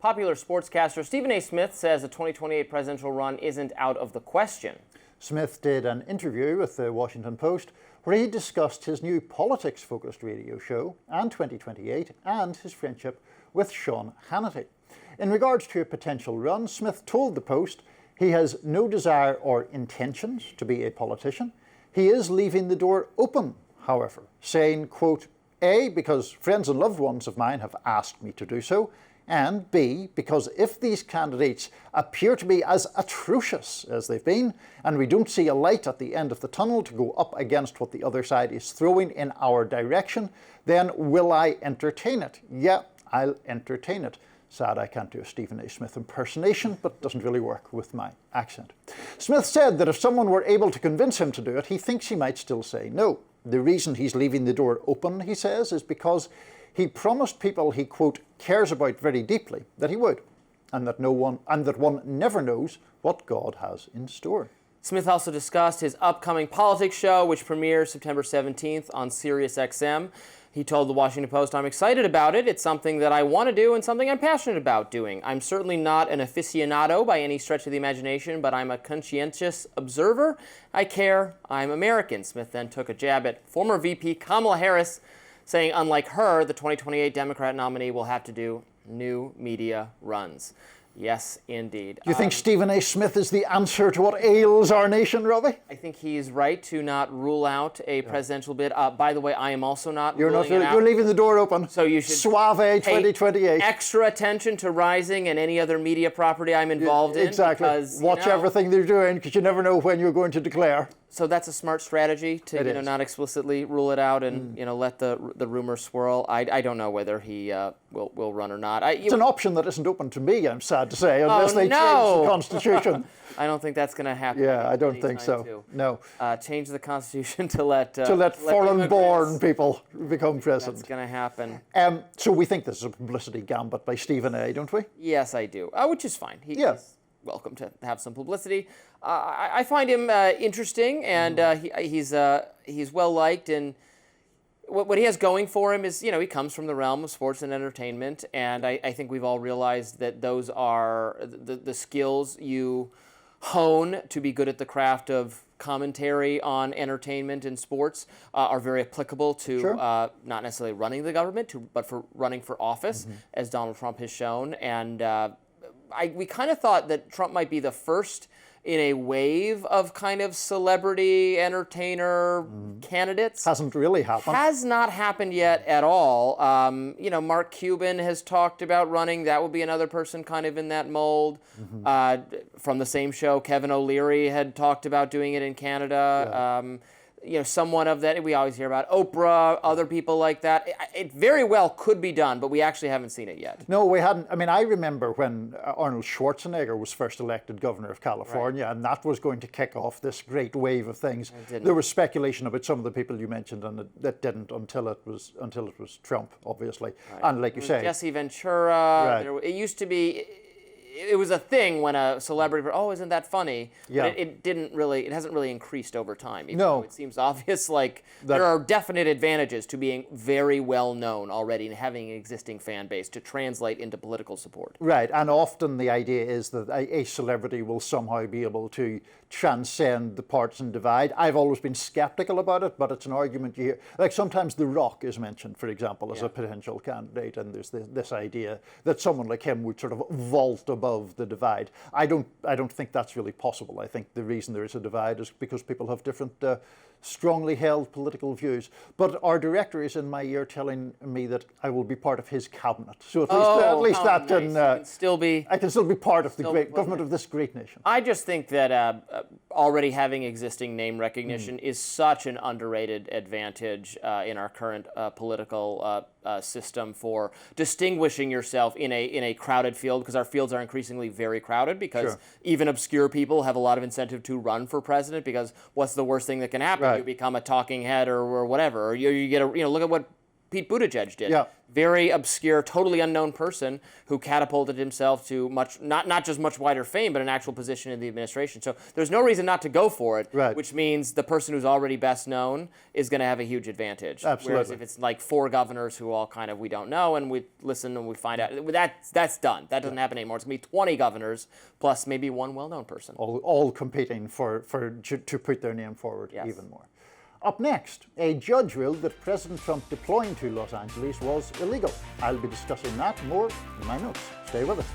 Popular sportscaster Stephen A. Smith says a 2028 presidential run isn't out of the question. Smith did an interview with the Washington Post where he discussed his new politics-focused radio show and 2028 and his friendship with Sean Hannity. In regards to a potential run, Smith told the Post he has no desire or intentions to be a politician. He is leaving the door open, however, saying, quote, A, because friends and loved ones of mine have asked me to do so, and B, because if these candidates appear to be as atrocious as they've been, and we don't see a light at the end of the tunnel to go up against what the other side is throwing in our direction, then will I entertain it? Yeah, I'll entertain it. Sad I can't do a Stephen A. Smith impersonation, but it doesn't really work with my accent. Smith said that if someone were able to convince him to do it, he thinks he might still say no. The reason he's leaving the door open, he says, is because he promised people he, quote, cares about very deeply that he would, and that one never knows what God has in store. Smith also discussed his upcoming politics show, which premieres September 17th on SiriusXM. He told the Washington Post, I'm excited about it. It's something that I want to do and something I'm passionate about doing. I'm certainly not an aficionado by any stretch of the imagination, but I'm a conscientious observer. I care. I'm American. Smith then took a jab at former VP Kamala Harris, saying, unlike her, the 2028 Democrat nominee will have to do new media runs. Yes, indeed. Do you think Stephen A. Smith is the answer to what ails our nation, Robby? I think he's right to not rule out a presidential bid. By the way, I am also not You're leaving the door open. So you should Soave 2028. Extra attention to Rising and any other media property I'm involved in. Exactly. Because, watch everything they're doing, because you never know when you're going to declare. So that's a smart strategy to not explicitly rule it out and let the rumors swirl. I don't know whether he will run or not. It's an option that isn't open to me, I'm sad to say, unless they change the Constitution. I don't think that's going to happen. Yeah, I don't think so. Too. No. Change the Constitution to let foreign-born people become president. That's going to happen. So we think this is a publicity gambit by Stephen A., don't we? Yes, I do. Which is fine. He's welcome to have some publicity. I find him interesting, and he's well liked, and what he has going for him is, he comes from the realm of sports and entertainment, and I think we've all realized that those are the skills you hone to be good at the craft of commentary on entertainment and sports are very applicable to not necessarily running the government, but for running for office, as Donald Trump has shown, and we kind of thought that Trump might be the first in a wave of kind of celebrity entertainer candidates. Hasn't really happened. Has not happened yet at all. Mark Cuban has talked about running. That would be another person kind of in that mold. From the same show, Kevin O'Leary had talked about doing it in Canada. Someone of that, we always hear about Oprah, other people like that. It very well could be done, but we actually haven't seen it yet. No, we hadn't. I mean, I remember when Arnold Schwarzenegger was first elected governor of California, and that was going to kick off this great wave of things. There was speculation about some of the people you mentioned, and that didn't until it was Trump, obviously. And like you say, Jesse Ventura. It used to be. It was a thing when a celebrity, isn't that funny? Yeah. But it hasn't really increased over time. Even No. though it seems obvious, there are definite advantages to being very well known already and having an existing fan base to translate into political support. Right, and often the idea is that a celebrity will somehow be able to transcend the partisan divide. I've always been skeptical about it, but it's an argument you hear. Like sometimes The Rock is mentioned, for example, as a potential candidate, and there's this idea that someone like him would sort of vault above the divide. I don't think that's really possible. I think the reason there is a divide is because people have different strongly held political views. But our director is in my ear telling me that I will be part of his cabinet. So at least that nice. I can still be part of the great government of this great nation. I just think that already having existing name recognition is such an underrated advantage in our current political system for distinguishing yourself in a crowded field, because our fields are increasingly very crowded, because even obscure people have a lot of incentive to run for president, because what's the worst thing that can happen? You become a talking head or whatever, or you get look at what Pete Buttigieg did. Yeah. Very obscure, totally unknown person who catapulted himself to not just much wider fame, but an actual position in the administration. So there's no reason not to go for it, Right. which means the person who's already best known is going to have a huge advantage. Absolutely. Whereas if it's like 4 governors who all kind of we don't know and we listen and we find out, that's done. That doesn't happen anymore. It's going to be 20 governors plus maybe one well-known person. All competing to put their name forward Yes. even more. Up next, a judge ruled that President Trump deploying to Los Angeles was illegal. I'll be discussing that more in my notes. Stay with us.